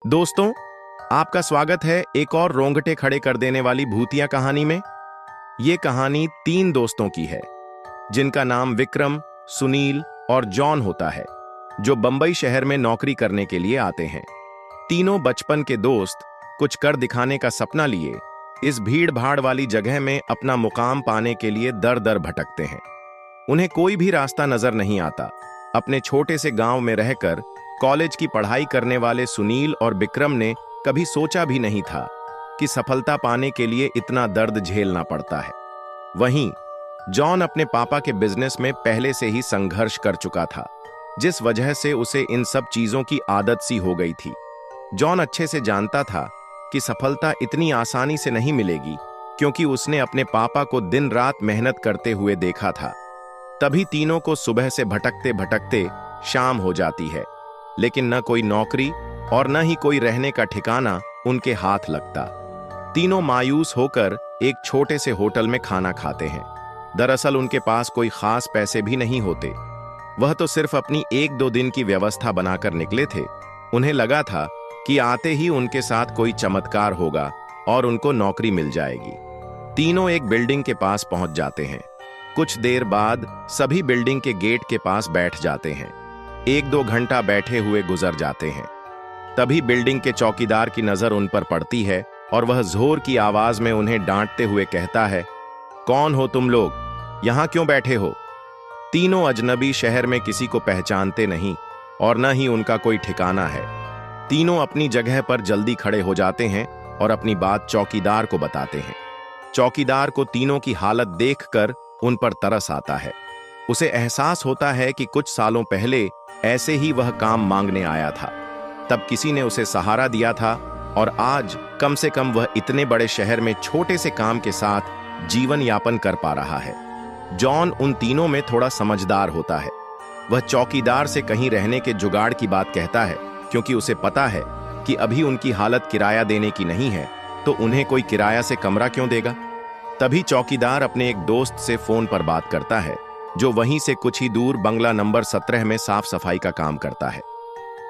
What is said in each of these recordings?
दोस्तों, आपका स्वागत है एक और रोंगटे खड़े कर देने वाली भूतिया कहानी में। ये कहानी 3 दोस्तों की है जिनका नाम विक्रम, सुनील और जॉन होता है, जो बंबई शहर में नौकरी करने के लिए आते हैं। तीनों बचपन के दोस्त कुछ कर दिखाने का सपना लिए इस भीड़ भाड़ वाली जगह में अपना मुकाम पाने के लिए दर दर भटकते हैं। उन्हें कोई भी रास्ता नजर नहीं आता। अपने छोटे से गांव में रहकर कॉलेज की पढ़ाई करने वाले सुनील और विक्रम ने कभी सोचा भी नहीं था कि सफलता पाने के लिए इतना दर्द झेलना पड़ता है। वहीं जॉन अपने पापा के बिजनेस में पहले से ही संघर्ष कर चुका था, जिस वजह से उसे इन सब चीजों की आदत सी हो गई थी। जॉन अच्छे से जानता था कि सफलता इतनी आसानी से नहीं मिलेगी, क्योंकि उसने अपने पापा को दिन रात मेहनत करते हुए देखा था। तभी तीनों को सुबह से भटकते भटकते शाम हो जाती है, लेकिन न कोई नौकरी और न ही कोई रहने का ठिकाना उनके हाथ लगता। तीनों मायूस होकर एक छोटे से होटल में खाना खाते हैं। दरअसल उनके पास कोई खास पैसे भी नहीं होते। वह तो सिर्फ अपनी 1-2 दिन की व्यवस्था बनाकर निकले थे। उन्हें लगा था कि आते ही उनके साथ कोई चमत्कार होगा और उनको नौकरी मिल जाएगी। तीनों एक बिल्डिंग के पास पहुंच जाते हैं। कुछ देर बाद सभी बिल्डिंग के गेट के पास बैठ जाते हैं। 1-2 घंटा बैठे हुए गुजर जाते हैं। तभी बिल्डिंग के चौकीदार की नजर उन पर पड़ती है और वह जोर की आवाज में उन्हें डांटते हुए कहता है, कौन हो तुम लोग? यहां क्यों बैठे हो? तीनों अजनबी शहर में किसी को पहचानते नहीं और न ही उनका कोई ठिकाना है। तीनों अपनी जगह पर जल्दी खड़े हो जाते हैं और अपनी बात चौकीदार को बताते हैं। चौकीदार को तीनों की हालत देखकर उन पर तरस आता है। उसे एहसास होता है कि कुछ सालों पहले ऐसे ही वह काम मांगने आया था। तब किसी ने उसे सहारा दिया था और आज कम से कम वह इतने बड़े शहर में छोटे से काम के साथ जीवन यापन कर पा रहा है। जॉन उन तीनों में थोड़ा समझदार होता है। वह चौकीदार से कहीं रहने के जुगाड़ की बात कहता है, क्योंकि उसे पता है कि अभी उनकी हालत किराया देने की नहीं है, तो उन्हें कोई किराया से कमरा क्यों देगा। तभी चौकीदार अपने एक दोस्त से फोन पर बात करता है, जो वहीं से कुछ ही दूर बंगला नंबर 17 में साफ सफाई का काम करता है।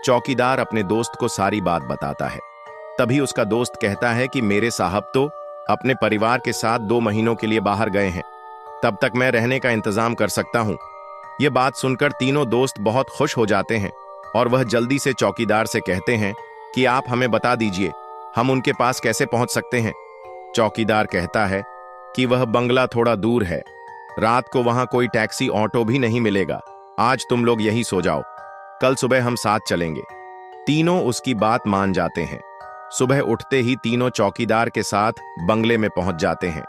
चौकीदार अपने दोस्त को सारी बात बताता है। तभी उसका दोस्त कहता है कि मेरे साहब तो अपने परिवार के साथ 2 महीनों के लिए बाहर गए हैं, तब तक मैं रहने का इंतजाम कर सकता हूं। यह बात सुनकर तीनों दोस्त बहुत खुश हो जाते हैं और वह जल्दी से चौकीदार से कहते हैं कि आप हमें बता दीजिए, हम उनके पास कैसे पहुंच सकते हैं। चौकीदार कहता है कि वह बंगला थोड़ा दूर है, रात को वहां कोई टैक्सी ऑटो भी नहीं मिलेगा। आज तुम लोग यहीं सो जाओ, कल सुबह हम साथ चलेंगे। तीनों उसकी बात मान जाते हैं। सुबह उठते ही तीनों चौकीदार के साथ बंगले में पहुंच जाते हैं।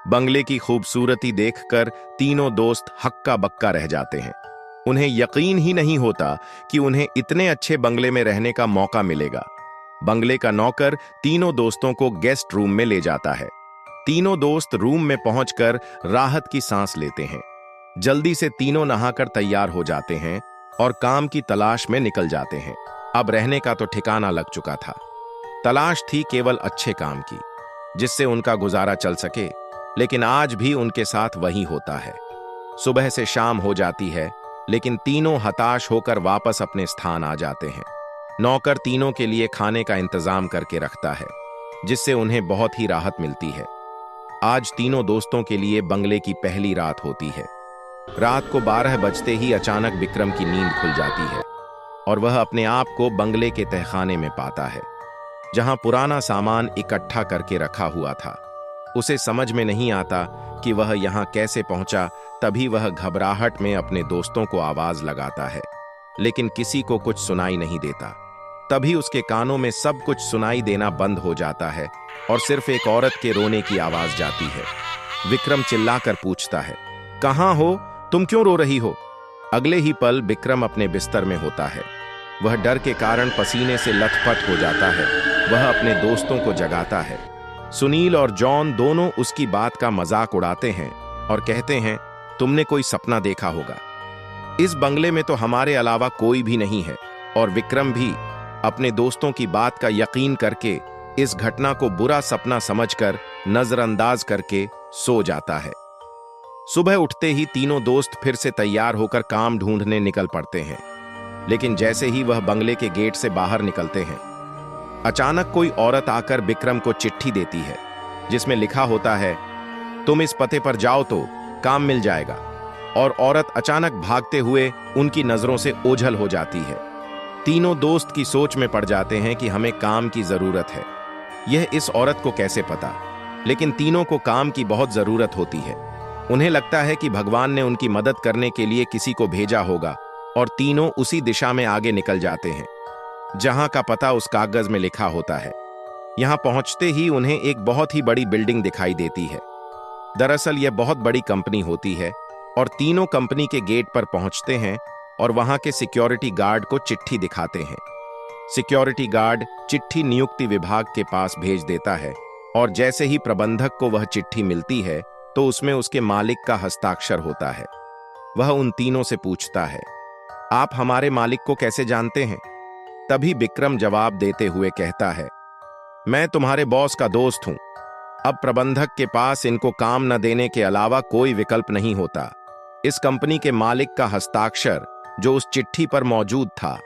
बंगले की खूबसूरती देखकर तीनों दोस्त हक्का बक्का रह जाते हैं। उन्हें यकीन ही नहीं होता कि उन्हें इतने अच्छे बंगले में रहने का मौका मिलेगा। बंगले का नौकर तीनों दोस्तों को गेस्ट रूम में ले जाता है। तीनों दोस्त रूम में पहुंचकर राहत की सांस लेते हैं। जल्दी से तीनों नहाकर तैयार हो जाते हैं और काम की तलाश में निकल जाते हैं। अब रहने का तो ठिकाना लग चुका था। तलाश थी केवल अच्छे काम की, जिससे उनका गुजारा चल सके, लेकिन आज भी उनके साथ वही होता है। सुबह से शाम हो जाती है, लेकिन तीनों हताश होकर वापस अपने स्थान आ जाते हैं। नौकर तीनों के लिए खाने का इंतजाम करके रखता है, जिससे उन्हें बहुत ही राहत मिलती है। आज तीनों दोस्तों के लिए बंगले की पहली रात होती है। रात को 12 बजते ही अचानक विक्रम की नींद खुल जाती है और वह अपने आप को बंगले के तहखाने में पाता है, जहां पुराना सामान इकट्ठा करके रखा हुआ था। उसे समझ में नहीं आता कि वह यहां कैसे पहुंचा। तभी वह घबराहट में अपने दोस्तों को आवाज लगाता है, लेकिन किसी को कुछ सुनाई नहीं देता। तभी उसके कानों में सब कुछ सुनाई देना बंद हो जाता है और सिर्फ एक औरत के रोने की आवाज जाती है। विक्रम चिल्लाकर पूछता है, कहां हो तुम? क्यों रो रही हो? अगले ही पल विक्रम अपने बिस्तर में होता है। वह डर के कारण पसीने से लथपथ हो जाता है। वह अपने दोस्तों को जगाता है। सुनील और जॉन दोनों उसकी बात का मजाक उड़ाते हैं और कहते हैं, तुमने कोई सपना देखा होगा। इस बंगले में तो हमारे अलावा कोई भी नहीं है। और विक्रम भी अपने दोस्तों की बात का यकीन करके इस घटना को बुरा सपना समझकर नजरअंदाज करके सो जाता है। सुबह उठते ही तीनों दोस्त फिर से तैयार होकर काम ढूंढने निकल पड़ते हैं। लेकिन जैसे ही वह बंगले के गेट से बाहर निकलते हैं, अचानक कोई औरत आकर विक्रम को चिट्ठी देती है जिसमें लिखा होता है, तुम इस पते पर जाओ तो काम मिल जाएगा। और औरत अचानक भागते हुए उनकी नजरों से ओझल हो जाती है। तीनों दोस्त की सोच में पड़ जाते हैं कि हमें काम की जरूरत है। यह इस औरत को कैसे पता, लेकिन तीनों को काम की बहुत जरूरत होती है। उन्हें लगता है कि भगवान ने उनकी मदद करने के लिए किसी को भेजा होगा और तीनों उसी दिशा में आगे निकल जाते हैं जहां का पता उस कागज में लिखा होता है। यहां पहुंचते ही उन्हें एक बहुत ही बड़ी बिल्डिंग दिखाई देती है। दरअसल यह बहुत बड़ी कंपनी होती है और तीनों कंपनी के गेट पर पहुंचते हैं और वहां के सिक्योरिटी गार्ड को चिट्ठी दिखाते हैं। सिक्योरिटी गार्ड चिट्ठी नियुक्ति विभाग के पास भेज देता है और जैसे ही प्रबंधक को वह चिट्ठी मिलती है तो उसमें उसके मालिक का हस्ताक्षर होता है। वह उन तीनों से पूछता है, आप हमारे मालिक को कैसे जानते हैं? तभी विक्रम जवाब देते हुए कहता है, मैं तुम्हारे बॉस का दोस्त हूं। अब प्रबंधक के पास इनको काम न देने के अलावा कोई विकल्प नहीं होता। इस कंपनी के मालिक का हस्ताक्षर जो उस चिट्ठी पर मौजूद था।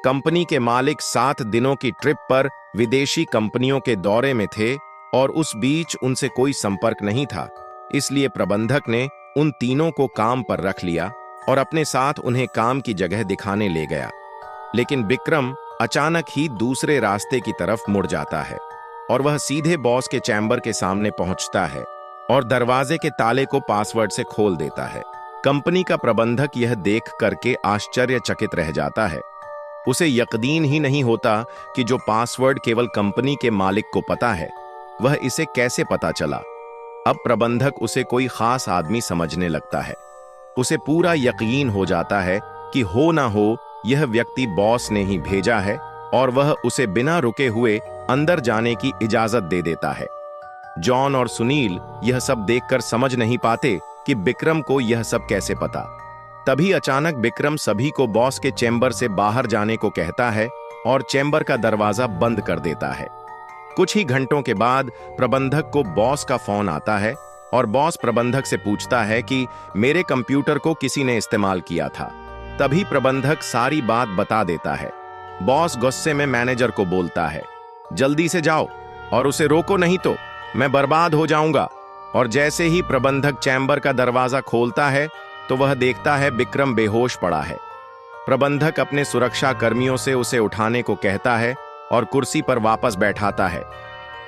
कंपनी के मालिक 7 दिनों की ट्रिप पर विदेशी कंपनियों के दौरे में थे और उस बीच उनसे कोई संपर्क नहीं था। इसलिए प्रबंधक ने उन तीनों को काम पर रख लिया और अपने साथ उन्हें काम की जगह दिखाने ले गया। लेकिन विक्रम अचानक ही दूसरे रास्ते की तरफ मुड़ जाता है और वह सीधे बॉस के चैम्बर के सामने पहुंचता है और दरवाजे के ताले को पासवर्ड से खोल देता है। कंपनी का प्रबंधक यह देख करके आश्चर्यचकित रह जाता है। उसे यकीन ही नहीं होता कि जो पासवर्ड केवल कंपनी के मालिक को पता है, वह इसे कैसे पता चला। अब प्रबंधक उसे कोई खास आदमी समझने लगता है। उसे पूरा यकीन हो जाता है कि हो ना हो यह व्यक्ति बॉस ने ही भेजा है और वह उसे बिना रुके हुए अंदर जाने की इजाजत दे देता है। जॉन और सुनील यह सब देखकर समझ नहीं पाते कि विक्रम को यह सब कैसे पता। तभी अचानक विक्रम सभी को बॉस के चैम्बर से बाहर जाने को कहता है और चैम्बर का दरवाजा बंद कर देता है। कुछ ही घंटों के बाद प्रबंधक को बॉस का फोन आता है और बॉस प्रबंधक से पूछता है कि मेरे कंप्यूटर को किसी ने इस्तेमाल किया था। तभी प्रबंधक सारी बात बता देता है। बॉस गुस्से में मैनेजर को बोलता है, जल्दी से जाओ और उसे रोको, नहीं तो मैं बर्बाद हो जाऊंगा। और जैसे ही प्रबंधक चैम्बर का दरवाजा खोलता है तो वह देखता है विक्रम बेहोश पड़ा है। प्रबंधक अपने सुरक्षा कर्मियों से उसे उठाने को कहता है और कुर्सी पर वापस बैठाता है।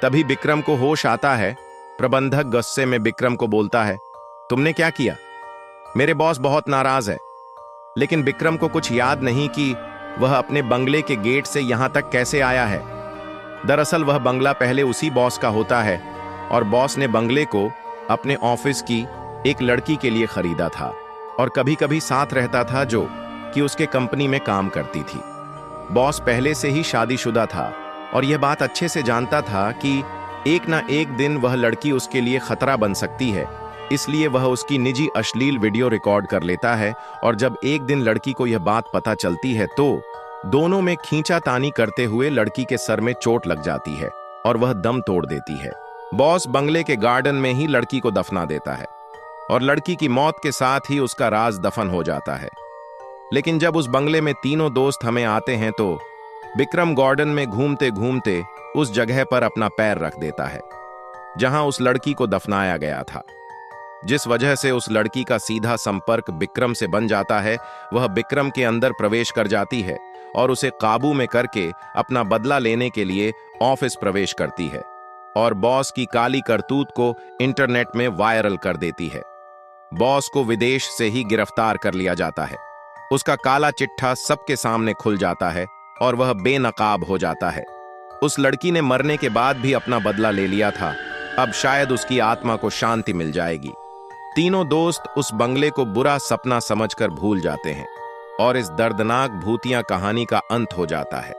तभी विक्रम को होश आता है। प्रबंधक गुस्से में विक्रम को बोलता है, तुमने क्या किया? मेरे बॉस बहुत नाराज है। लेकिन विक्रम को कुछ याद नहीं कि वह अपने बंगले के गेट से यहां तक कैसे आया है। दरअसल वह बंगला पहले उसी बॉस का होता है और बॉस ने बंगले को अपने ऑफिस की एक लड़की के लिए खरीदा था और कभी कभी साथ रहता था जो कि उसके कंपनी में काम करती थी। बॉस पहले से ही शादीशुदा था और यह बात अच्छे से जानता था कि एक ना एक दिन वह लड़की उसके लिए खतरा बन सकती है। इसलिए वह उसकी निजी अश्लील वीडियो रिकॉर्ड कर लेता है और जब एक दिन लड़की को यह बात पता चलती है तो दोनों में खींचातानी करते हुए लड़की के सर में चोट लग जाती है और वह दम तोड़ देती है। बॉस बंगले के गार्डन में ही लड़की को दफना देता है और लड़की की मौत के साथ ही उसका राज दफन हो जाता है। लेकिन जब उस बंगले में तीनों दोस्त हमें आते हैं तो विक्रम गार्डन में घूमते घूमते उस जगह पर अपना पैर रख देता है जहां उस लड़की को दफनाया गया था। जिस वजह से उस लड़की का सीधा संपर्क विक्रम से बन जाता है, वह विक्रम के अंदर प्रवेश कर जाती है और उसे काबू में करके अपना बदला लेने के लिए ऑफिस प्रवेश करती है और बॉस की काली करतूत को इंटरनेट में वायरल कर देती है। बॉस को विदेश से ही गिरफ्तार कर लिया जाता है। उसका काला चिट्ठा सबके सामने खुल जाता है और वह बेनकाब हो जाता है। उस लड़की ने मरने के बाद भी अपना बदला ले लिया था। अब शायद उसकी आत्मा को शांति मिल जाएगी। तीनों दोस्त उस बंगले को बुरा सपना समझकर भूल जाते हैं और इस दर्दनाक भूतिया कहानी का अंत हो जाता है।